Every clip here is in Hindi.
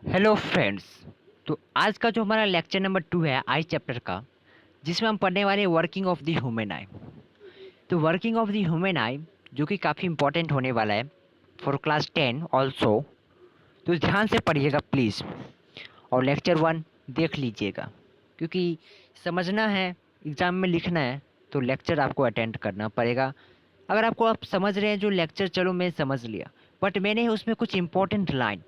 Hello friends. तो आज का जो हमारा लेक्चर नंबर 2 है आई चैप्टर का, जिसमें हम पढ़ने वाले working of the human eye. तो working of the human eye जो कि काफ़ी इंपॉर्टेंट होने वाला है फॉर क्लास 10 ऑल्सो। तो ध्यान से पढ़िएगा प्लीज़, और लेक्चर 1 देख लीजिएगा, क्योंकि समझना है, एग्ज़ाम में लिखना है, तो लेक्चर आपको अटेंड करना पड़ेगा। अगर आपको आप समझ रहे हैं जो लेक्चर, चलो मैं समझ लिया, बट मैंने उसमें कुछ इंपॉर्टेंट लाइन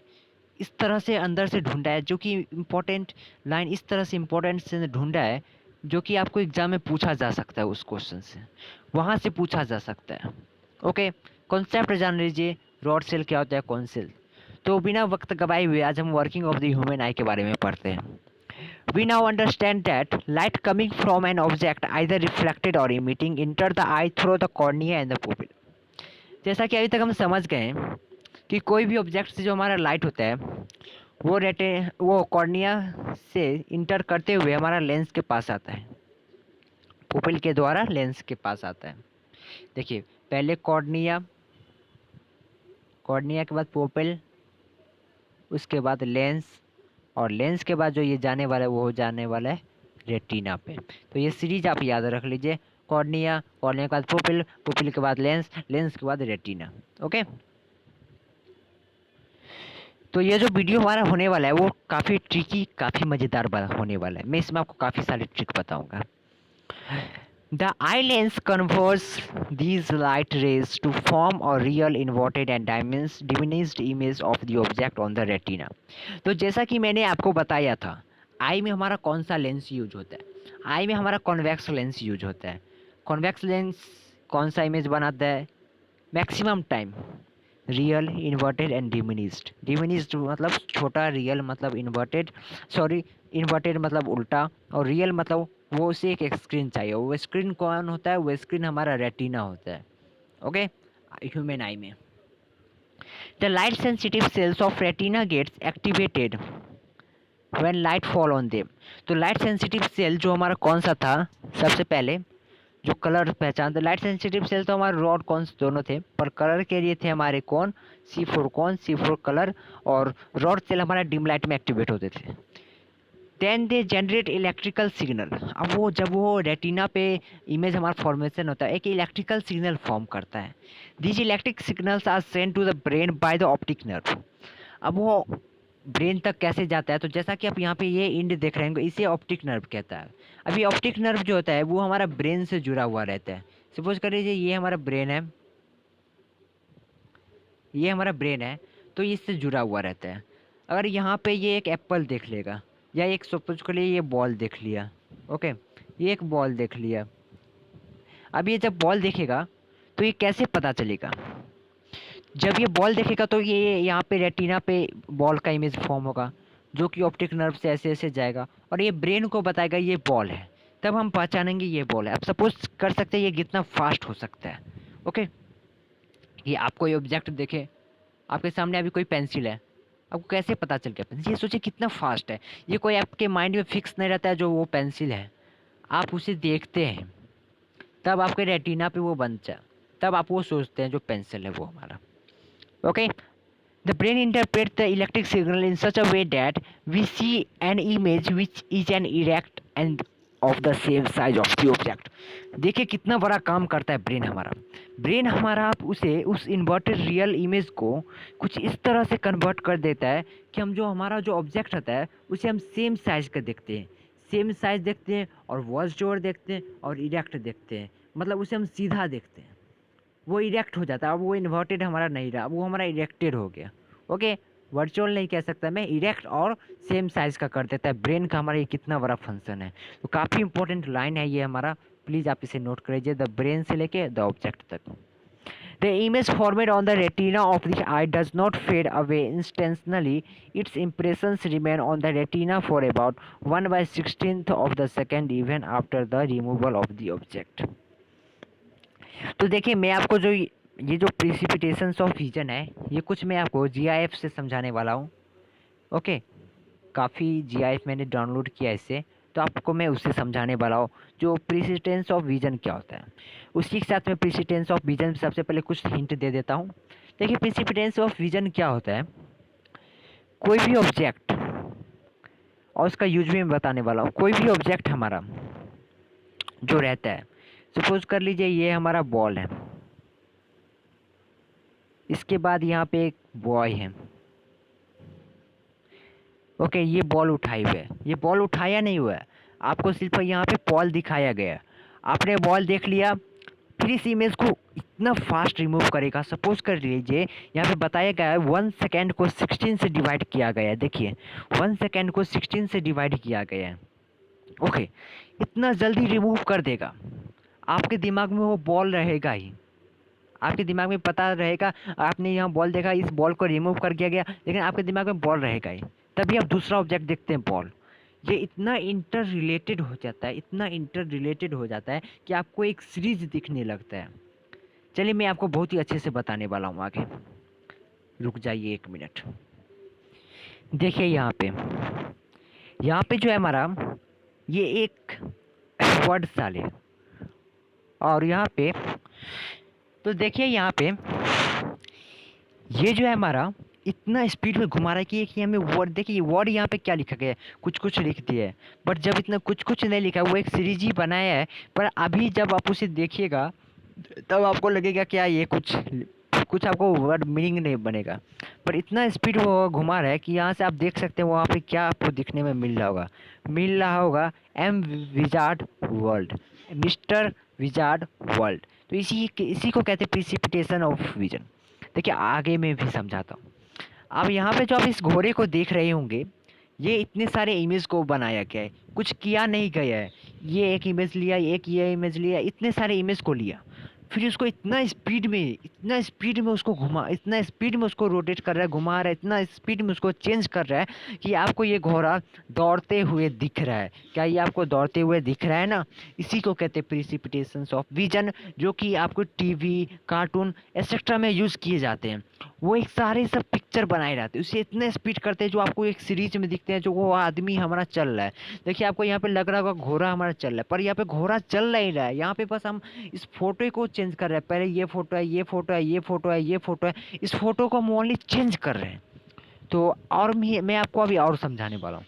इस तरह से अंदर से ढूंढा है, जो कि इम्पोर्टेंट लाइन इस तरह से इम्पोर्टेंट से ढूंढा है, जो कि आपको एग्जाम में पूछा जा सकता है, उस क्वेश्चन से वहाँ से पूछा जा सकता है। ओके, कॉन्सेप्ट जान लीजिए, रॉड सेल क्या होता है, कौन सेल। तो बिना वक्त गवाए हुए आज हम वर्किंग ऑफ द ह्यूमन आई के बारे में पढ़ते हैं। We now understand that light coming from an object either reflected or emitting enter the eye through the cornea and the pupil। जैसा कि अभी तक हम समझ गए हैं कि कोई भी ऑब्जेक्ट से जो हमारा लाइट होता है वो कॉर्निया से इंटर करते हुए हमारा लेंस के पास आता है, पुपिल के द्वारा लेंस के पास आता है। देखिए, पहले कॉर्निया, कॉर्निया के बाद पुपिल, उसके बाद लेंस, और लेंस के बाद जो ये जाने वाला है वो हो जाने वाला है रेटिना पे। तो ये सीरीज आप याद रख लीजिए, कॉर्निया, कॉर्निया के बाद पुपिल, पुपिल के बाद लेंस, लेंस के बाद रेटिना। ओके, तो ये जो वीडियो हमारा होने वाला है वो काफ़ी ट्रिकी, काफ़ी मज़ेदार होने वाला है। मैं इसमें आपको काफ़ी सारे ट्रिक बताऊंगा। The eye lens converts these light rays to form a real inverted and diminished image of the object on the retina। तो जैसा कि मैंने आपको बताया था, आई में हमारा कौन सा लेंस यूज होता है, आई में हमारा कॉन्वेक्स लेंस यूज होता है। कॉन्वेक्स लेंस कौन सा इमेज बनाता है maximum time, real, inverted and diminished. Diminished मतलब छोटा, रियल मतलब इन्वर्टेड, सॉरी इन्वर्टेड मतलब उल्टा, और रियल मतलब वो उसे एक स्क्रीन चाहिए। वो स्क्रीन कौन होता है, वो स्क्रीन हमारा रेटिना होता है। ओके, ह्यूमन आई में the light sensitive cells of retina gets activated when light fall on them. तो लाइट सेंसिटिव सेल जो हमारा कौन सा था, सबसे पहले जो कलर पहचानते, लाइट सेंसिटिव सेल तो हमारे रॉड कॉन्स दोनों थे, पर कलर के लिए थे हमारे कौन, C4 कौन, C4 कलर, और रॉड सेल हमारा डिम लाइट में एक्टिवेट होते थे। Then they generate electrical signal. अब वो जब वो रेटिना पे इमेज हमारा फॉर्मेशन होता है, एक इलेक्ट्रिकल सिग्नल फॉर्म करता है। This electric signals are send to the brain by the optic nerve. अब वो ब्रेन तक कैसे जाता है, तो जैसा कि आप यहाँ पे ये इंड देख रहे हैं, इसे ऑप्टिक नर्व कहता है। अभी ऑप्टिक नर्व जो होता है वो हमारा ब्रेन से जुड़ा हुआ रहता है। सपोज कर लीजिए ये हमारा ब्रेन है, ये हमारा ब्रेन है, तो इससे जुड़ा हुआ रहता है। अगर यहाँ पे ये एक एप्पल देख लेगा, या एक सपोज कर लीजिए ये बॉल देख लिया, ओके, ये एक बॉल देख लिया। अब ये जब बॉल देखेगा तो ये कैसे पता चलेगा, जब ये बॉल देखेगा तो ये यहाँ पे रेटिना पे बॉल का इमेज फॉर्म होगा, जो कि ऑप्टिक नर्व से ऐसे ऐसे जाएगा और ये ब्रेन को बताएगा ये बॉल है, तब हम पहचानेंगे ये बॉल है। अब सपोज कर सकते हैं ये कितना फास्ट हो सकता है। ओके, ये आपको ये ऑब्जेक्ट देखे, आपके सामने अभी कोई पेंसिल है, आपको कैसे पता चल गया पेंसिल, ये सोचिए कितना फास्ट है। ये कोई आपके माइंड में फिक्स नहीं रहता है जो वो पेंसिल है, आप उसे देखते हैं, तब आपके रेटिना पे वो बन जाए, तब आप वो सोचते हैं जो पेंसिल है वो हमारा। Okay, the brain interprets the electric signal in such a way that we see an image which is an erect and of the same size of the object। देखिए कितना बड़ा काम करता है ब्रेन हमारा। ब्रेन हमारा आप उसे उस इन्वर्टेड रियल इमेज को कुछ इस तरह से कन्वर्ट कर देता है कि हम जो हमारा जो ऑब्जेक्ट होता है उसे हम सेम साइज का देखते हैं, सेम साइज देखते हैं, और वर्चुअल देखते हैं, और इरेक्ट देखते हैं, मतलब उसे हम सीधा देखते हैं। वो इरेक्ट हो जाता है, अब वो इन्वर्टेड हमारा नहीं रहा, वो हमारा इरेक्टेड हो गया। ओके, वर्चुअल नहीं कह सकता मैं, इरेक्ट और सेम साइज का कर देता है ब्रेन का। हमारा ये कितना बड़ा फंक्शन है, तो काफ़ी इंपॉर्टेंट लाइन है ये हमारा, प्लीज़ आप इसे नोट कर लीजिए, द ब्रेन से लेके द ऑब्जेक्ट तक। The image formed on the retina of the eye does not fade away instantly. Its impressions remain on the retina for about 1/16th of the second even after the removal of the object। तो देखिए, मैं आपको जो ये जो प्रिसिपिटेशंस ऑफ विजन है, ये कुछ मैं आपको जीआईएफ से समझाने वाला हूँ। ओके, काफ़ी जीआईएफ मैंने डाउनलोड किया इससे, तो आपको मैं उससे समझाने वाला हूँ जो प्रिसिटेंस ऑफ विजन क्या होता है। उसी के साथ में प्रिसिटेंस ऑफ विजन सबसे पहले कुछ हिंट दे देता हूँ। देखिए, प्रिसिपिटेंस ऑफ विजन क्या होता है, कोई भी ऑब्जेक्ट और उसका यूज भी मैं बताने वाला हूँ। कोई भी ऑब्जेक्ट हमारा जो रहता है, सपोज कर लीजिए ये हमारा बॉल है, इसके बाद यहाँ पे एक बॉय है, ओके, ये बॉल उठाई हुई है, ये बॉल उठाया नहीं हुआ है, आपको सिर्फ यहाँ पे बॉल दिखाया गया है, आपने बॉल देख लिया, फिर इस इमेज को इतना फास्ट रिमूव करेगा। सपोज कर लीजिए यहाँ पे बताया गया है 1 सेकेंड को 16 से डिवाइड किया गया है, देखिए 1 सेकेंड को 16 से डिवाइड किया गया है, ओके, इतना जल्दी रिमूव कर देगा, आपके दिमाग में वो बॉल रहेगा ही, आपके दिमाग में पता रहेगा, आपने यहाँ बॉल देखा, इस बॉल को रिमूव कर दिया गया, लेकिन आपके दिमाग में बॉल रहेगा ही, तभी आप दूसरा ऑब्जेक्ट देखते हैं बॉल। ये इतना इंटर रिलेटेड हो जाता है, इतना इंटर रिलेटेड हो जाता है कि आपको एक सीरीज दिखने लगता है। चलिए मैं आपको बहुत ही अच्छे से बताने वाला हूँ आगे, रुक जाइए 1 मिनट। देखिए यहाँ पे जो है हमारा ये एक वर्ड साल है, और यहाँ पे तो देखिए यहाँ पे ये जो है हमारा इतना स्पीड में घुमा रहा है कि एक हमें वर्ड, देखिए वर्ड यहाँ पे क्या लिखा गया है, कुछ कुछ लिख दिया है, बट जब इतना कुछ कुछ नहीं लिखा है, वो एक सीरीज ही बनाया है, पर अभी जब आप उसे देखिएगा तब आपको लगेगा क्या ये कुछ कुछ आपको वर्ड मीनिंग नहीं बनेगा, पर इतना स्पीड वो घुमा रहा है कि यहाँ से आप देख सकते हैं वहाँ पे क्या आपको दिखने में मिल रहा होगा M wizard world, mister wizard world. तो इसी को कहते हैं प्रिसिपिटेशन ऑफ विजन। देखिए आगे मैं भी समझाता हूँ। अब यहाँ पे जो आप इस घोड़े को देख रहे होंगे, ये इतने सारे इमेज को बनाया गया है, कुछ किया नहीं गया है, ये एक इमेज लिया, एक ये इमेज लिया, इतने सारे इमेज को लिया, फिर उसको इतना स्पीड में उसको घुमा, इतना स्पीड में उसको रोटेट कर रहा है, घुमा रहा है, इतना स्पीड में उसको चेंज कर रहा है कि आपको ये घोड़ा दौड़ते हुए दिख रहा है। क्या ये आपको दौड़ते हुए दिख रहा है ना? इसी को कहते हैं प्रिसिपिटेशंस ऑफ विजन, जो कि आपको टीवी, कार्टून एक्सेट्रा में यूज़ किए जाते हैं। वो एक सारे सब पिक्चर बनाए जाते हैं, उसे इतने स्पीड करते हैं जो आपको एक सीरीज में दिखते हैं, जो वो आदमी हमारा चल रहा है। देखिए आपको यहाँ पे लग रहा होगा घोड़ा हमारा चल रहा है, पर यहाँ पे घोड़ा चल नहीं रहा है, यहाँ पे बस हम इस फोटो को चेंज कर रहे हैं। पहले ये फोटो है, ये फोटो है, ये फोटो है, ये फोटो है, इस फोटो को हम ओनली चेंज कर रहे हैं। तो और मैं आपको अभी और समझाने वाला हूँ।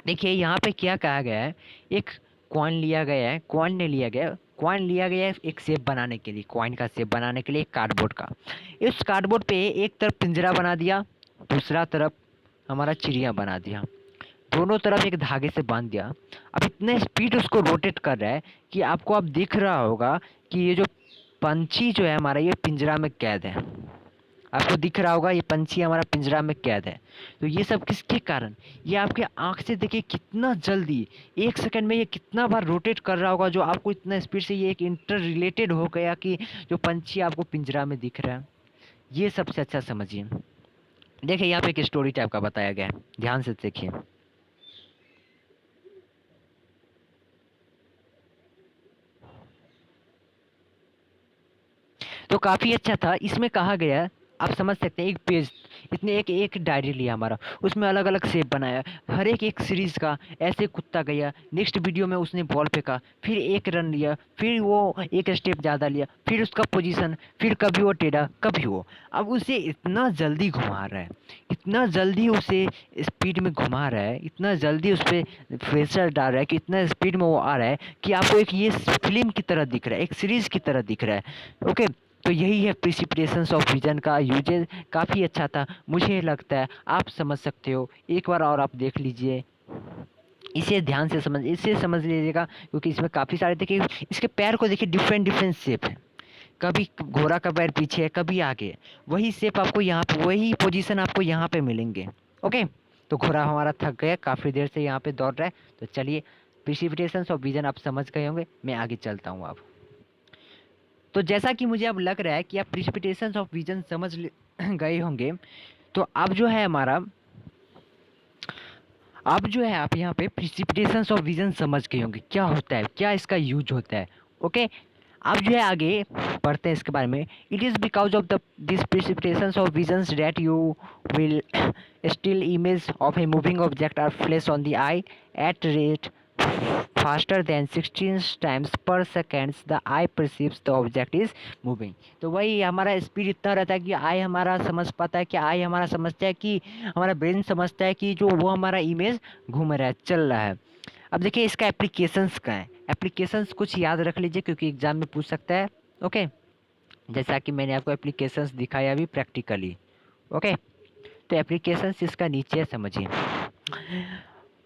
देखिए यहाँ पे क्या कहा गया है, एक कॉइन लिया गया है, कॉइन लिया गया है एक शेप बनाने के लिए, कॉइन का शेप बनाने के लिए कार्डबोर्ड का। इस कार्डबोर्ड पे एक तरफ पिंजरा बना दिया, दूसरा तरफ हमारा चिड़िया बना दिया, दोनों तरफ एक धागे से बांध दिया। अब इतने स्पीड उसको रोटेट कर रहा है कि आपको अब दिख रहा होगा कि ये जो पंछी जो है हमारा, ये पिंजरा में कैद है। आपको दिख रहा होगा ये पंछी हमारा पिंजरा में कैद है। तो ये सब किसके कारण? ये आपके आँख से देखिए कितना जल्दी 1 सेकंड में ये कितना बार रोटेट कर रहा होगा, जो आपको इतना स्पीड से ये एक इंटर रिलेटेड हो गया कि जो पंछी आपको पिंजरा में दिख रहा है। ये सबसे अच्छा समझिए। देखिए यहाँ पे एक स्टोरी टाइप का बताया गया है, ध्यान से देखिए। तो काफ़ी अच्छा था। इसमें कहा गया, आप समझ सकते हैं, एक पेज, इतने एक एक डायरी लिया हमारा, उसमें अलग अलग शेप बनाया, हर एक एक सीरीज़ का। ऐसे कुत्ता गया, नेक्स्ट वीडियो में उसने बॉल फेंका, फिर एक रन लिया, फिर वो एक स्टेप ज़्यादा लिया, फिर उसका पोजीशन, फिर कभी वो टेढ़ा, कभी वो। अब उसे इतना जल्दी घुमा रहा है, इतना जल्दी उसे स्पीड में घुमा रहा है, इतना जल्दी उस पर प्रेशर डाल रहा है कि इतना स्पीड में वो आ रहा है कि आपको एक ये फिल्म की तरह दिख रहा है, एक सीरीज़ की तरह दिख रहा है। ओके, तो यही है प्रिसिपिटेशंस ऑफ विजन का यूजेज। काफ़ी अच्छा था, मुझे लगता है आप समझ सकते हो। एक बार और आप देख लीजिए, इसे समझ लीजिएगा, क्योंकि इसमें काफ़ी सारे, देखिए इसके पैर को देखिए, डिफरेंट डिफरेंट शेप है, कभी घोड़ा का पैर पीछे है, कभी आगे है। वही शेप आपको यहाँ पे, वही पोजीशन आपको यहाँ पे मिलेंगे। ओके, तो घोड़ा हमारा थक गया, काफ़ी देर से यहाँ पे दौड़ रहा है। तो चलिए, प्रिसिपिटेशंस ऑफ विजन आप समझ गए होंगे, मैं आगे चलता हूँ अब। तो जैसा कि मुझे अब लग रहा है कि आप प्रिसिपिटेशंस ऑफ विजन गए होंगे, तो अब जो है हमारा, अब जो है आप यहाँ पे प्रिसिपिटेशंस ऑफ विजन समझ गए होंगे, क्या होता है, क्या इसका यूज होता है। ओके, अब जो है आगे पढ़ते हैं इसके बारे में। It is because of the this precipitations of visions that you will still image of a moving object are flash on the eye at rate faster than 16 times per seconds the eye perceives the object is moving. तो वही हमारा स्पीड इतना रहता है कि आई हमारा समझ पाता है, कि आई हमारा समझता है, कि हमारा ब्रेन समझता है कि जो वो हमारा इमेज घूम रहा है, चल रहा है। अब देखिए इसका एप्लीकेशंस का है, एप्लीकेशंस कुछ याद रख लीजिए क्योंकि एग्जाम में पूछ सकता है। ओके, जैसा कि मैंने आपको एप्लीकेशंस दिखाया अभी प्रैक्टिकली। ओके, तो एप्लीकेशंस इसका नीचे है, समझिए।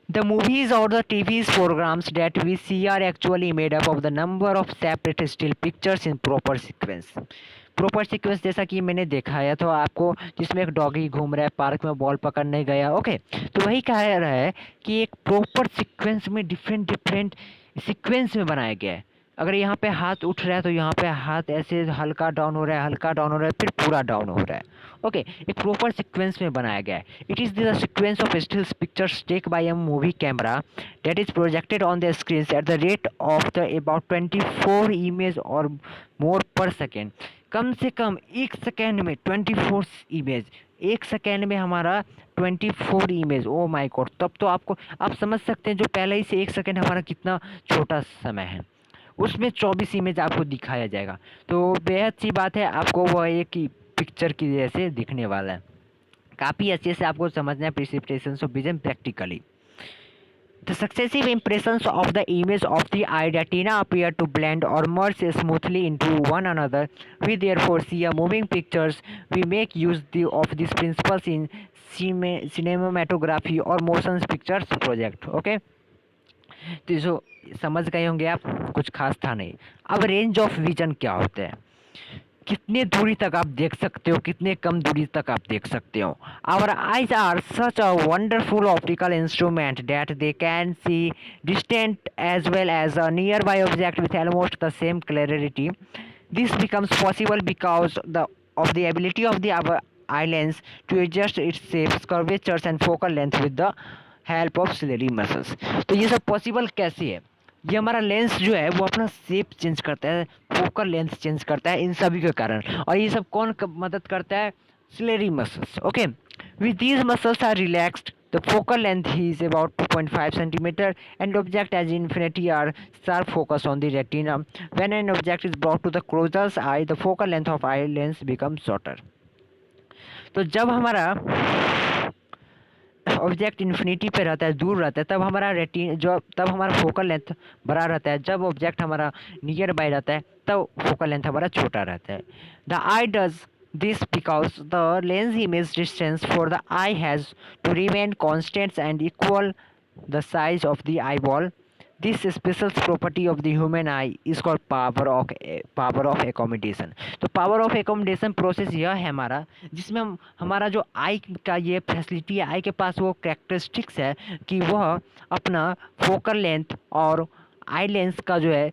The movies or the TV programs that we see are actually made up of the number of separate still pictures in proper sequence. Proper sequence जैसा कि मैंने दिखाया था आपको, जिसमें एक डॉगी घूम रहा है, पार्क में बॉल पकड़ने गया। ओके, तो वही कह रहा है कि एक प्रॉपर सीक्वेंस में डिफरेंट डिफरेंट सीक्वेंस में बनाया गया है। अगर यहाँ पे हाथ उठ रहा है तो यहाँ पे हाथ ऐसे हल्का डाउन हो रहा है, हल्का डाउन हो रहा है, फिर पूरा डाउन हो रहा है। ओके, एक प्रॉपर सीक्वेंस में बनाया गया है। It is the sequence of stills pictures take by a movie camera that is projected on the screens at the rate of the about 24 image और more per second। कम से कम एक सेकेंड में 24 इमेज, एक सेकेंड में हमारा 24 इमेज। ओ माय गॉड, तब तो आपको आप समझ सकते हैं जो पहले ही से एक सेकेंड हमारा कितना छोटा समय है, उसमें 24 इमेज आपको दिखाया जाएगा। तो बेहद सी बात है, आपको वह एक ही पिक्चर की जैसे दिखने वाला है। काफ़ी अच्छे से आपको समझना है precipitation of vision practically. The successive impressions of the image of the eye retina appear to blend or merge smoothly into one another. We therefore see a moving pictures. We make use of these principles in cinematography or motion pictures project. Okay? तो जो समझ गए होंगे आप, कुछ खास था नहीं। अब रेंज ऑफ विजन क्या होता है, कितने दूरी तक आप देख सकते हो, कितने कम दूरी तक आप देख सकते हो। Our eyes are such a wonderful optical instrument that they can see distant as well as a nearby object with almost the same clarity. This becomes possible because the of the ability of the our eye lens to adjust its shapes, curvatures and focal length with the help of ciliary muscles। तो ये सब पॉसिबल कैसे है, ये हमारा लेंस जो है वो अपना शेप चेंज करता है, फोकल लेंथ चेंज करता है इन सभी के कारण। और ये सब कौन मदद करता है, ciliary muscles. Okay, with these muscles are relaxed the focal length is about 2.5 centimeter and object as infinity are sharp focus on the retina. When an object is brought to the closer's eye, the focal length of eye lens becomes shorter। तो जब हमारा ऑब्जेक्ट इन्फिनिटी पे रहता है, दूर रहता है, तब हमारा तब हमारा फोकल लेंथ बड़ा रहता है। जब ऑब्जेक्ट हमारा नियर बाय रहता है तब फोकल लेंथ हमारा छोटा रहता है। The eye does this because the lens image distance for the eye has to remain constant and equal the size of the eyeball. This special property of the human eye is called power of accommodation. तो पावर ऑफ एकोमोडेशन प्रोसेस यह है हमारा, जिसमें हम हमारा जो आई का ये फैसिलिटी है, आई के पास वो कैरेक्टरिस्टिक्स है कि वह अपना फोकल लेंथ और आई लेंस का जो है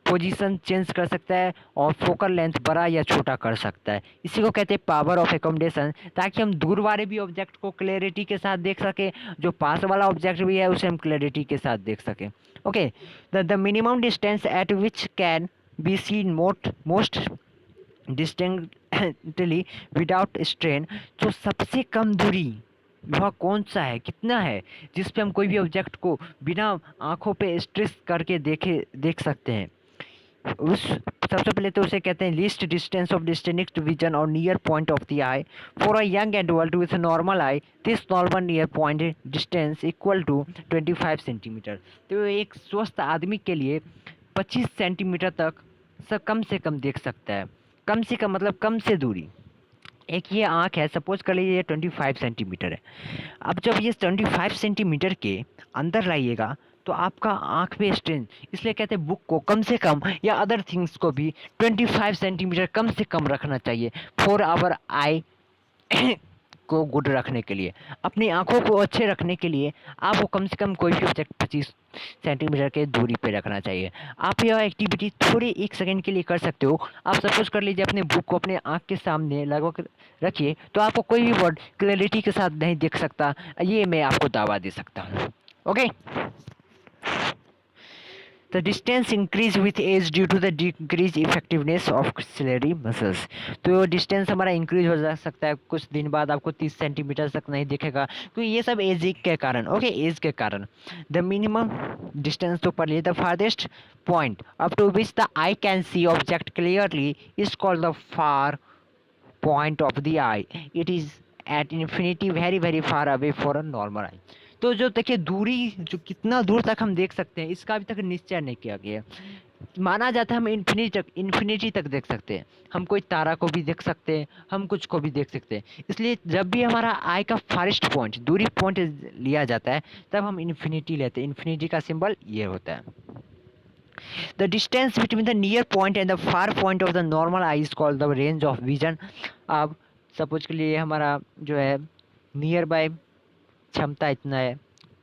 पोजीशन चेंज कर सकता है और फोकल लेंथ बड़ा या छोटा कर सकता है। इसी को कहते हैं पावर ऑफ एकोमोडेशन, ताकि हम दूर वाले भी ऑब्जेक्ट को क्लैरिटी के साथ देख सके, जो पास वाला ऑब्जेक्ट भी है उसे हम क्लैरिटी के साथ देख सकें। Okay, the minimum distance eight which can be seen most distinctly without strain. तो सबसे कम दूरी वह कौन सा है, कितना है, जिस पे हम कोई भी ऑब्जेक्ट को बिना आंखों पे स्ट्रेस करके देख सकते हैं। उस सबसे पहले तो उसे कहते हैं least distance of distinct vision और near point of the eye. For a young adult with normal eye, this normal near point distance equal to 25 centimetre. तो एक स्वस्थ आदमी के लिए 25 सेंटीमीटर तक कम से कम देख सकता है। कम से कम मतलब कम से दूरी। एक ये आँख है, सपोज कर लीजिए ये 25 सेंटीमीटर है। अब जब ये 25 सेंटीमीटर के अंदर लाइएगा तो आपका आँख पे स्ट्रेन, इसलिए कहते हैं बुक को कम से कम या अदर थिंग्स को भी 25 सेंटीमीटर कम से कम रखना चाहिए फॉर आवर आई को गुड रखने के लिए, अपनी आंखों को अच्छे रखने के लिए आपको कम से कम कोई भी ऑब्जेक्ट 25 सेंटीमीटर के दूरी पे रखना चाहिए। आप यह एक्टिविटी थोड़े एक सेकंड के लिए कर सकते हो। आप सपोज कर लीजिए अपने बुक को अपने आँख के सामने लगभग रखिए, तो आपको कोई भी वर्ड क्लैरिटी के साथ नहीं दिख सकता, ये मैं आपको दावा दे सकता हूँ। Okay, The distance increase with age due to the decreased effectiveness of ciliary muscles. तो डिस्टेंस हमारा इंक्रीज हो जा सकता है, कुछ दिन बाद आपको 30 सेंटीमीटर तक नहीं दिखेगा, तो ये सब एज के कारण, ओके, एज के कारण। द मिनिमम डिस्टेंस तो पढ़ लिए, the farthest point up to which the eye can see object clearly is called the far point of the eye, it is at infinity very very far away for a normal eye. तो जो देखिए दूरी, जो कितना दूर तक हम देख सकते हैं, इसका अभी तक निश्चय नहीं किया गया है। माना जाता है हम इन्फिनिटी तक देख सकते हैं, हम कोई तारा को भी देख सकते हैं, हम कुछ को भी देख सकते हैं। इसलिए जब भी हमारा आई का फारेस्ट पॉइंट, दूरी पॉइंट लिया जाता है, तब हम इन्फिनिटी लेते हैं। इन्फिनिटी का सिंबल ये होता है। The distance between the near point and the far point of the normal eye is called the range of vision. अब सपोज के लिए हमारा जो है नियर बाय क्षमता इतना है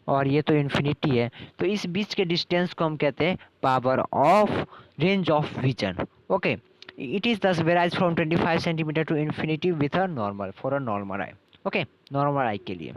और ये तो इन्फिनिटी है, तो इस बीच के डिस्टेंस को हम कहते हैं power of range of vision. Okay, it is thus varies from 25 centimetre to infinity with a normal, for a normal eye. Okay, normal eye के लिए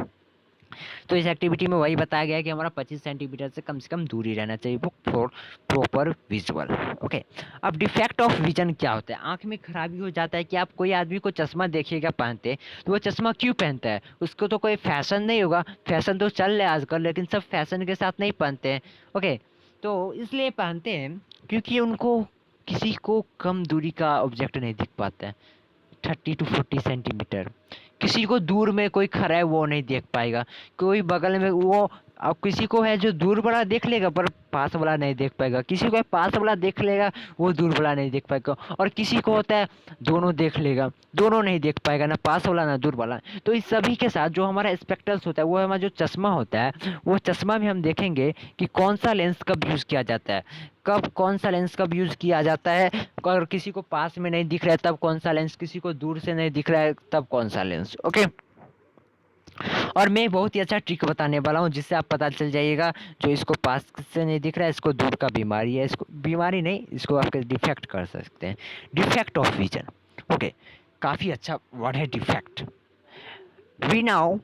तो इस एक्टिविटी में वही बताया गया है कि हमारा 25 सेंटीमीटर से कम दूरी रहना चाहिए फॉर प्रॉपर विजुअल। ओके, अब डिफेक्ट ऑफ विजन क्या होता है? आंख में खराबी हो जाता है कि आप कोई आदमी को चश्मा देखिएगा पहनते, तो वो चश्मा क्यों पहनता है? उसको तो कोई फैशन नहीं होगा, फैशन तो चल रहा है आजकल, लेकिन सब फैशन के साथ नहीं पहनते हैं। ओके, तो इसलिए पहनते हैं क्योंकि उनको किसी को कम दूरी का ऑब्जेक्ट नहीं दिख पाता है, 30 to 40 सेंटीमीटर। किसी को दूर में कोई खड़ा है वो नहीं देख पाएगा, कोई बगल में वो, अब किसी को है जो दूर वाला देख लेगा पर पास वाला नहीं देख पाएगा, किसी को पास वाला देख लेगा वो दूर वाला नहीं देख पाएगा, और किसी को होता है दोनों देख लेगा, दोनों नहीं देख पाएगा, ना पास वाला ना दूर वाला। तो इस सभी के साथ जो हमारा स्पेक्टल्स होता है, वो हमारा जो चश्मा होता है, वो चश्मा में हम देखेंगे कि कौन सा लेंस कब यूज़ किया जाता है, कब कौन सा लेंस कब यूज़ किया जाता है। अगर किसी को पास में नहीं दिख रहा है तब कौन सा लेंस, किसी को दूर से नहीं दिख रहा है तब कौन सा लेंस। ओके, और मैं बहुत ही अच्छा ट्रिक बताने वाला हूँ जिससे आप पता चल जाइएगा, जो इसको पास से नहीं दिख रहा है इसको दूर का बीमारी है, इसको बीमारी नहीं, इसको आप डिफेक्ट कर सकते हैं, डिफेक्ट ऑफ विजन। ओके, काफ़ी अच्छा वर्ड है defect. We now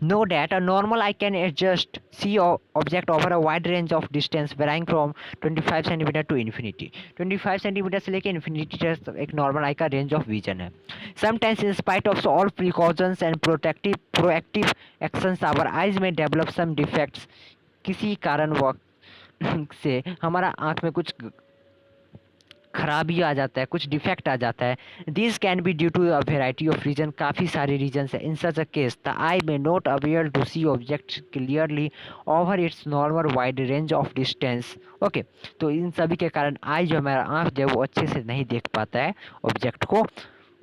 know that a normal eye can adjust see object over a wide range of distance varying from 25 centimetre to infinity। 25 centimetre से लेकर infinity तक एक normal eye का range of vision है। Sometimes in spite of all precautions and proactive actions our eyes may develop some defects। किसी कारण से हमारा आँख में कुछ खराबी आ जाता है, कुछ डिफेक्ट आ जाता है। This can be due to a variety of reason, काफ़ी सारे रीजन है। In such a case the eye may not aware to see object clearly over its normal wide range of distance. Okay, तो इन सभी के कारण आई जो हमारा आँख जो है वो अच्छे से नहीं देख पाता है ऑब्जेक्ट को।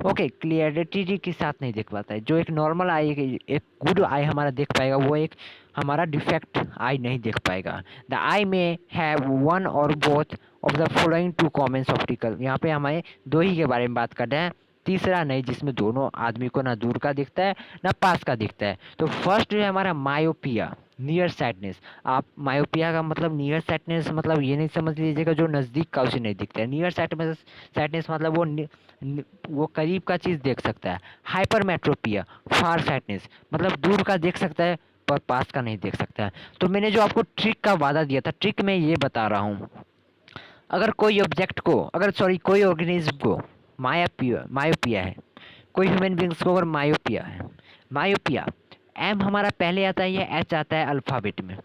ओके, क्लियरिटी के साथ नहीं देख पाता है। जो एक नॉर्मल आई, एक गुड आई हमारा देख पाएगा, वो एक हमारा डिफेक्ट आई नहीं देख पाएगा। द आई में have one or both of the following two commons optical. यहाँ पे हमें दो ही के बारे में बात कर रहे हैं, तीसरा नहीं जिसमें दोनों आदमी को ना दूर का दिखता है ना पास का दिखता है। तो फर्स्ट जो है हमारा मायोपिया, नियर साइटनेस। आप मायोपिया का मतलब नियर साइटनेस मतलब ये नहीं समझ लीजिएगा जो नज़दीक का उसे नहीं दिखता है। नियर साइटनेस मतलब वो करीब का चीज़ देख सकता है। हाइपरमेट्रोपिया, फार साइटनेस मतलब दूर का देख सकता है पर पास का नहीं देख सकता है। तो मैंने जो आपको ट्रिक का वादा दिया था, ट्रिक में ये बता रहा हूँ, अगर कोई ऑब्जेक्ट को, अगर सॉरी कोई ऑर्गेनिज्म को मायोपिया है, कोई ह्यूमन बींग्स को अगर मायोपिया है, मायोपिया एम हमारा पहले आता है या एच आता है अल्फ़ाबेट में,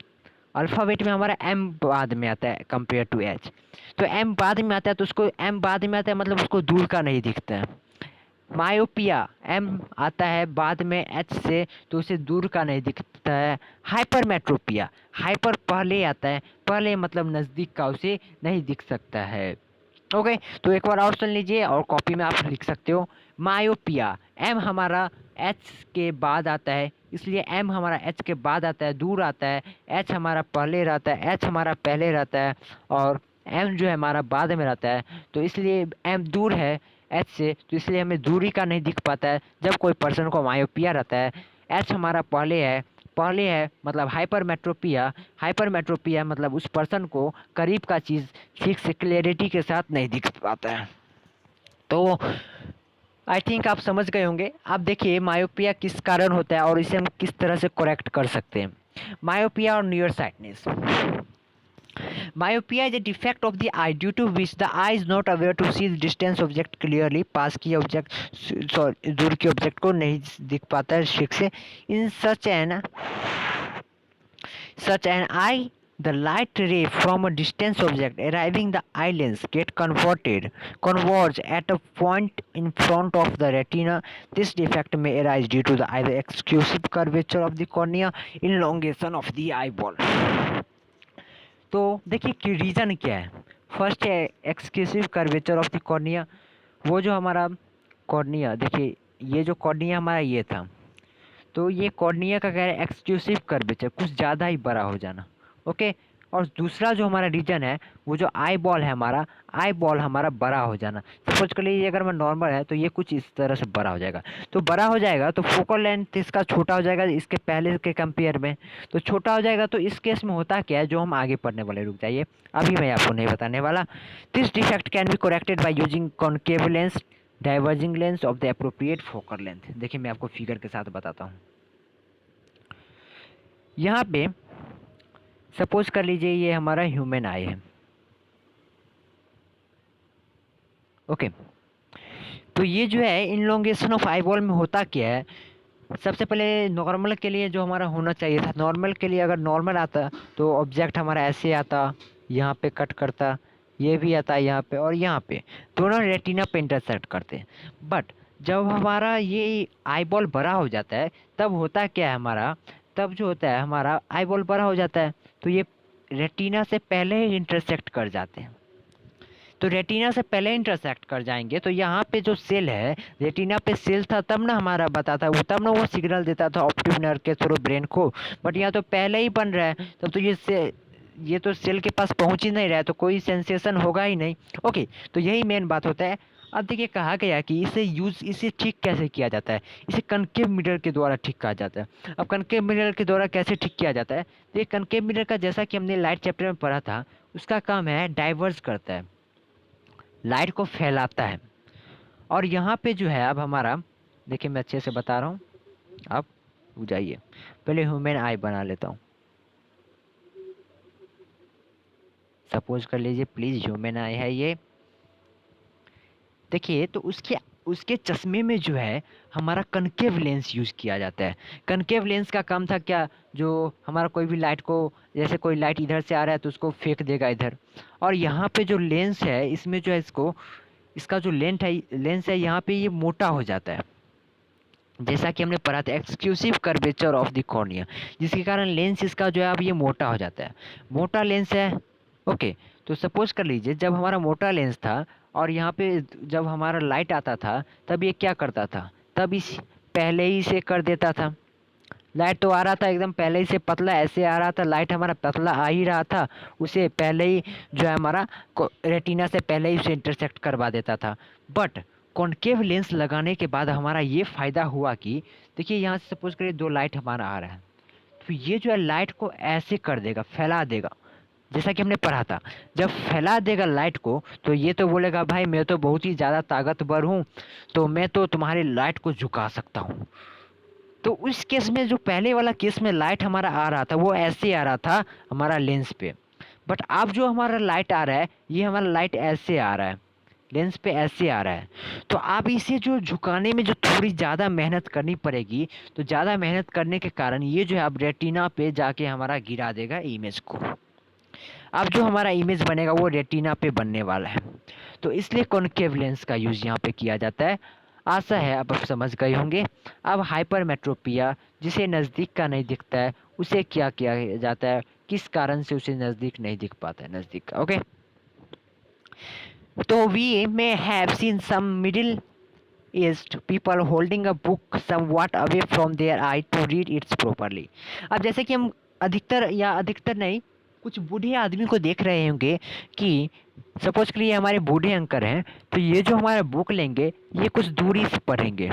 अल्फ़ाबेट में हमारा एम बाद में आता है कंपेयर टू एच। तो एम बाद में आता है तो उसको एम बाद में आता है मतलब उसको दूर का नहीं दिखता है। मायोपिया एम आता है बाद में एच से तो उसे दूर का नहीं दिखता है। हाइपरमेट्रोपिया, हाइपर पहले आता है, पहले मतलब नज़दीक का उसे नहीं दिख सकता है। ओके, तो एक बार और सुन लीजिए और कॉपी में आप लिख सकते हो। मायोपिया एम हमारा एच के बाद आता है, इसलिए एम हमारा एच के बाद आता है, दूर आता है। एच हमारा पहले रहता है, एच हमारा पहले रहता है और एम जो है हमारा बाद में रहता है। तो इसलिए एम दूर है एच से, तो इसलिए हमें दूरी का नहीं दिख पाता है जब कोई पर्सन को मायोपिया रहता है। एच हमारा पहले है मतलब हाइपरमेट्रोपिया, हाइपरमेट्रोपिया मतलब उस पर्सन को करीब का चीज़ ठीक से क्लियरिटी के साथ नहीं दिख पाता है। तो आई थिंक आप समझ गए होंगे। आप देखिए मायोपिया किस कारण होता है और इसे हम किस तरह से करेक्ट कर सकते हैं। मायोपिया और near sightedness, Myopia is a defect of the eye due to which the eye is not aware to see the distance object clearly. पास की ऑब्जेक्ट सॉरी दूर की ऑब्जेक्ट को नहीं दिख पाता है ठीक से. In such an eye, the light ray from a distant object arriving the eye lens get converge at a point in front of the retina. This defect may arise due to the either exclusive curvature of the cornea, elongation of the eyeball. तो देखिए कि रीज़न क्या है. फर्स्ट है exclusive curvature of the cornea. वो जो हमारा कॉर्निया देखिए, ये जो कॉर्निया हमारा ये था, तो ये कॉर्निया का कह रहा है एक्सक्लूसिव कर्वेचर, कुछ ज़्यादा ही बड़ा हो जाना. ओके. और दूसरा जो हमारा रीजन है, वो जो आई बॉल है हमारा, आई बॉल हमारा बड़ा हो जाना. सपोज कर लीजिए अगर मैं नॉर्मल है तो ये कुछ इस तरह से बड़ा हो जाएगा. तो बड़ा हो जाएगा तो फोकल लेंथ इसका छोटा हो जाएगा इसके पहले के कंपेयर में. तो छोटा हो जाएगा तो इस केस में होता क्या है, जो हम आगे पढ़ने वाले, रुक जाइए अभी मैं आपको नहीं बताने वाला. This defect can be corrected by using concave lens diverging lens of the appropriate focal length. देखिए मैं आपको फिगर के साथ बताता हूँ. यहाँ पे सपोज कर लीजिए ये हमारा ह्यूमन आई है. ओके. तो ये जो है इनलोंगेशन ऑफ आईबॉल में होता क्या है, सबसे पहले नॉर्मल के लिए जो हमारा होना चाहिए था, नॉर्मल के लिए अगर नॉर्मल आता तो ऑब्जेक्ट हमारा ऐसे आता, यहाँ पे कट करता, ये भी आता यहाँ पे और यहाँ पे, दोनों रेटिना पे इंटरसेक्ट करते. बट जब हमारा ये आईबॉल बड़ा हो जाता है तब होता क्या है हमारा, तब जो होता है हमारा आईबॉल बड़ा हो जाता है तो ये रेटिना से पहले ही इंटरसेक्ट कर जाते हैं. तो रेटिना से पहले इंटरसेक्ट कर जाएंगे तो यहाँ पे जो सेल है, रेटिना पे सेल था तब ना हमारा बताता वो, तब ना वो सिग्नल देता था ऑप्टिक नर्व के थ्रू ब्रेन को. बट यहाँ तो पहले ही बन रहा है तब तो ये तो सेल के पास पहुँच ही नहीं रहा है तो कोई सेंसेशन होगा ही नहीं. ओके. तो यही मेन बात होता है. अब देखिए कहा गया कि इसे ठीक कैसे किया जाता है. इसे कनकेव मिरर के द्वारा ठीक किया जाता है. अब कनकेव मिरर के द्वारा कैसे ठीक किया जाता है, तो ये कनकेव मिरर का जैसा कि हमने लाइट चैप्टर में पढ़ा था, उसका काम है डाइवर्ज करता है, लाइट को फैलाता है. और यहाँ पे जो है अब हमारा, देखिए मैं अच्छे से बता रहा हूँ, आप रुक जाइए, पहले ह्यूमन आई बना लेता हूँ. सपोज कर लीजिए प्लीज़ ह्यूमन आई है ये. देखिए तो उसके चश्मे में जो है हमारा कनकेव लेंस यूज़ किया जाता है. कनकेव लेंस का काम था क्या, जो हमारा कोई भी लाइट को, जैसे कोई लाइट इधर से आ रहा है तो उसको फेंक देगा इधर. और यहाँ पे जो लेंस है इसमें जो है इसका जो लेंस है यहाँ पे ये मोटा हो जाता है, जैसा कि हमने पढ़ा था exclusive curvature of the cornea, जिसके कारण लेंस इसका जो है अब ये मोटा हो जाता है, मोटा लेंस है. ओके. तो सपोज कर लीजिए जब हमारा मोटा लेंस था और यहाँ पे जब हमारा लाइट आता था तब ये क्या करता था, तब इस पहले ही से कर देता था. लाइट तो आ रहा था एकदम पहले ही से पतला ऐसे आ रहा था, लाइट हमारा पतला आ ही रहा था, उसे पहले ही जो है हमारा रेटिना से पहले ही उसे इंटरसेक्ट करवा देता था. बट कॉनकेव लेंस लगाने के बाद हमारा ये फ़ायदा हुआ कि देखिए यहाँ से सपोज करिए दो लाइट हमारा आ रहा है, तो ये जो है लाइट को ऐसे कर देगा, फैला देगा, जैसा कि हमने पढ़ा था. जब फैला देगा लाइट को तो ये तो बोलेगा भाई मैं तो बहुत ही ज़्यादा ताकतवर हूँ, तो मैं तो तुम्हारी लाइट को झुका सकता हूँ. तो उस केस में जो पहले वाला केस में लाइट हमारा आ रहा था वो ऐसे आ रहा था हमारा लेंस पे. बट अब जो हमारा लाइट आ रहा है ये हमारा लाइट ऐसे आ रहा है, लेंस पे ऐसे आ रहा है. तो आप इसे जो झुकाने में जो थोड़ी ज़्यादा मेहनत करनी पड़ेगी, तो ज़्यादा मेहनत करने के कारण ये जो है अब रेटिना पे जाके हमारा गिरा देगा इमेज को. अब जो हमारा इमेज बनेगा वो रेटिना पे बनने वाला है. तो इसलिए कॉनकेव लेंस का यूज़ यहाँ पे किया जाता है. आशा है अब आप समझ गए होंगे. अब हाइपरमेट्रोपिया जिसे नज़दीक का नहीं दिखता है उसे क्या किया जाता है, किस कारण से उसे नज़दीक नहीं दिख पाता है नज़दीक का. ओके. तो we may have seen some middle aged people holding a book somewhat away from their eye to read it properly. अब जैसे कि हम अधिकतर नहीं, कुछ बूढ़े आदमी को देख रहे होंगे कि सपोज करिए हमारे बूढ़े अंकल हैं, तो ये जो हमारा बुक लेंगे ये कुछ दूरी से पढ़ेंगे,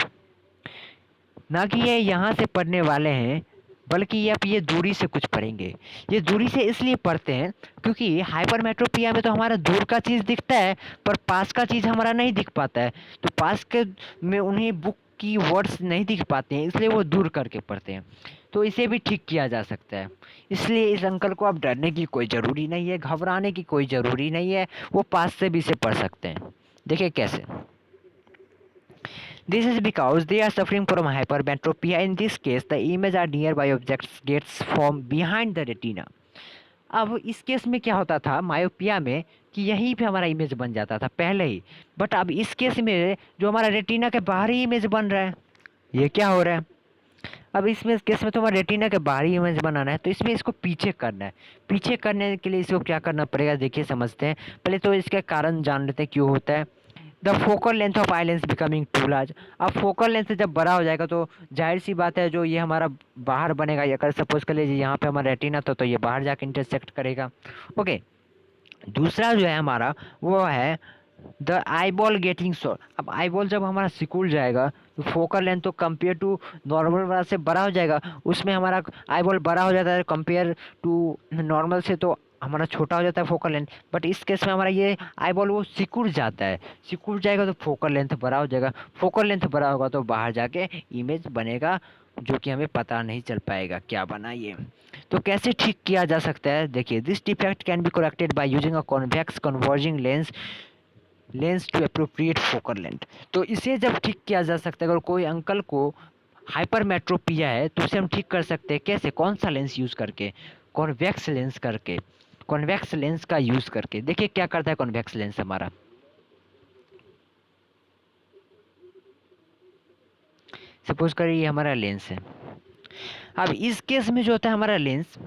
ना कि ये यहाँ से पढ़ने वाले हैं, बल्कि ये अब ये दूरी से कुछ पढ़ेंगे. ये दूरी से इसलिए पढ़ते हैं क्योंकि हाइपरमेट्रोपिया में तो हमारा दूर का चीज़ दिखता है पर पास का चीज़ हमारा नहीं दिख पाता है. तो पास के में उन्हें बुक की वर्ड्स नहीं दिख पाते हैं, इसलिए वो दूर करके पढ़ते हैं। तो इसे भी ठीक किया जा सकता है। इसलिए इस अंकल को अब डरने की कोई ज़रूरी नहीं है, घबराने की कोई ज़रूरी नहीं है, वो पास से भी इसे पढ़ सकते हैं। देखिए कैसे। This is because they are suffering from hypermetropia. In this case, the image or nearby objects gets formed behind the retina. अब इस केस में क्या होता था मायोपिया में कि यहीं पे हमारा इमेज बन जाता था पहले ही, बट अब इस केस में जो हमारा रेटिना के बाहरी इमेज बन रहा है, ये क्या हो रहा है। अब इसमें केस में तो हमारा रेटिना के बाहरी इमेज बनाना है, तो इसमें इसको पीछे करना है। पीछे करने के लिए इसको क्या करना पड़ेगा, देखिए समझते हैं। पहले तो इसके कारण जान लेते हैं क्यों होता है। The focal length of eye lens becoming too large. अब फोकल लेंथ जब बड़ा हो जाएगा तो जाहिर सी बात है जो ये हमारा बाहर बनेगा, अगर सपोज कर लीजिए यहाँ पे हमारा रेटिना तो ये बाहर जाके इंटरसेक्ट करेगा। ओके, दूसरा जो है हमारा वो है the eye ball getting short. अब आई बॉल जब हमारा सिकुड़ जाएगा तो फोकल लेंथ तो कंपेयर टू नॉर्मल वाला से बड़ा हो जाएगा, उसमें हमारा आई बॉल बड़ा हो जाता है कंपेयर टू नॉर्मल से, तो हमारा छोटा हो जाता है फोकल लेंथ। बट इस केस में हमारा ये आई बॉल वो सिकुड़ जाता है, सिकुड़ जाएगा तो फोकल लेंथ बड़ा हो जाएगा, फोकल लेंथ बड़ा होगा तो बाहर जाके इमेज बनेगा, जो कि हमें पता नहीं चल पाएगा क्या बना ये। तो कैसे ठीक किया जा सकता है, देखिए this defect can be corrected by using a convex converging lens to appropriate focal length. तो इसे जब ठीक किया जा सकता है, अगर कोई अंकल को हाइपरमेट्रोपिया है तो उसे हम ठीक कर सकते हैं कैसे, कौन सा लेंस यूज करके, कॉन्वेक्स लेंस करके, कॉन्वेक्स लेंस का यूज करके। देखिए क्या करता है कॉन्वेक्स लेंस हमारा, सपोज करिए ये हमारा लेंस है। अब इस केस में जो होता है हमारा लेंस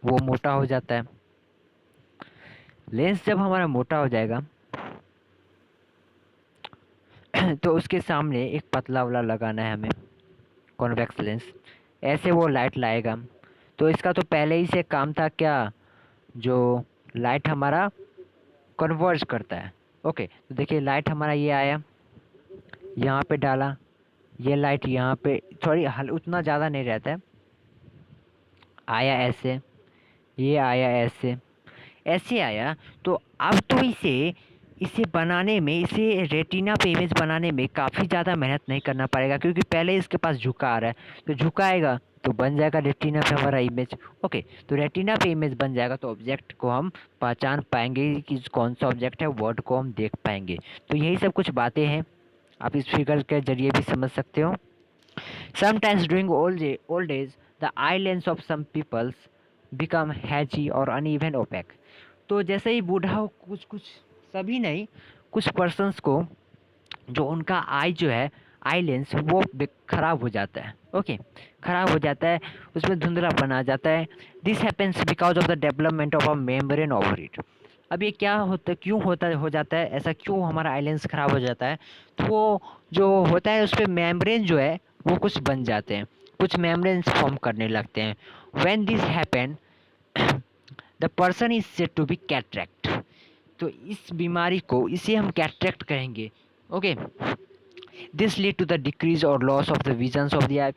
वो मोटा हो जाता है। लेंस जब हमारा मोटा हो जाएगा तो उसके सामने एक पतला वाला लगाना है हमें, कॉन्वेक्स लेंस, ऐसे वो लाइट लाएगा। तो इसका तो पहले ही से काम था क्या, जो लाइट हमारा कन्वर्ज करता है। ओके, तो देखिए लाइट हमारा ये आया, यहाँ पे डाला, ये लाइट यहाँ पे थोड़ी हल उतना ज़्यादा नहीं रहता है, आया ऐसे, ये आया ऐसे, ऐसे आया। तो अब तो इसे इसे बनाने में, इसे रेटिना पे इमेज बनाने में काफ़ी ज़्यादा मेहनत नहीं करना पड़ेगा, क्योंकि पहले इसके पास झुका आ रहा है, तो झुकाएगा तो बन जाएगा रेटिना पे हमारा इमेज। ओके, तो रेटिना पे इमेज बन जाएगा तो ऑब्जेक्ट को हम पहचान पाएंगे कि कौन सा ऑब्जेक्ट है, वर्ड को हम देख पाएंगे। तो यही सब कुछ बातें हैं, आप इस फिगर के जरिए भी समझ सकते हो। Sometimes during old age, the eye lens of some peoples become hazy और uneven opaque। तो जैसे ही बूढ़ा हो, कुछ कुछ, सभी नहीं, कुछ पर्सन्स को जो उनका आई जो है, आई लेंस वो खराब हो जाता है। ओके, खराब हो जाता है, उसमें धुंधलापन आ जाता है। This happens because of the development of a membrane over it. अब ये क्या होता, क्यों होता हो जाता है ऐसा, क्यों हमारा आई लेंस खराब हो जाता है, तो वो जो होता है उस पर मेम्ब्रेन जो है वो कुछ बन जाते हैं, कुछ मेम्ब्रेन्स फॉर्म करने लगते हैं। When this happen the person is said to be cataract. तो इस बीमारी को, इसे हम कैटरेक्ट कहेंगे। Okay, this lead to the decrease और loss of the visions of the eye.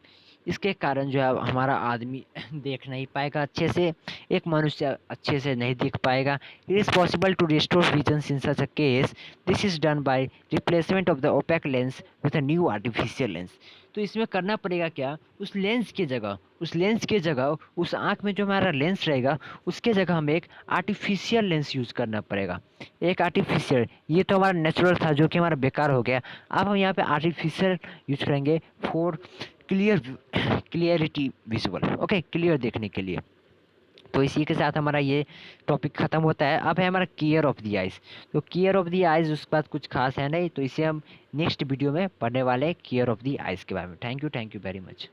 इसके कारण जो है हमारा आदमी देख नहीं पाएगा अच्छे से, एक मनुष्य अच्छे से नहीं देख पाएगा। It is possible to restore visions in such a case. This is done by replacement of the opaque lens with a new artificial lens. तो इसमें करना पड़ेगा क्या, उस लेंस की जगह, उस लेंस की जगह, उस आँख में जो हमारा लेंस रहेगा उसके जगह हमें एक आर्टिफिशियल लेंस यूज़ करना पड़ेगा। एक आर्टिफिशियल, ये तो हमारा नेचुरल था जो कि हमारा बेकार हो गया। अब हम यहाँ पे आर्टिफिशियल यूज करेंगे for clarity visual. Okay, clear देखने के लिए। तो इसी के साथ हमारा ये टॉपिक ख़त्म होता है। अब है हमारा केयर ऑफ द आइज़। तो केयर ऑफ द आइज़ उसके बाद कुछ खास है नहीं, तो इसे हम नेक्स्ट वीडियो में पढ़ने वाले हैं, केयर ऑफ द आइज़ के बारे में। Thank you very much.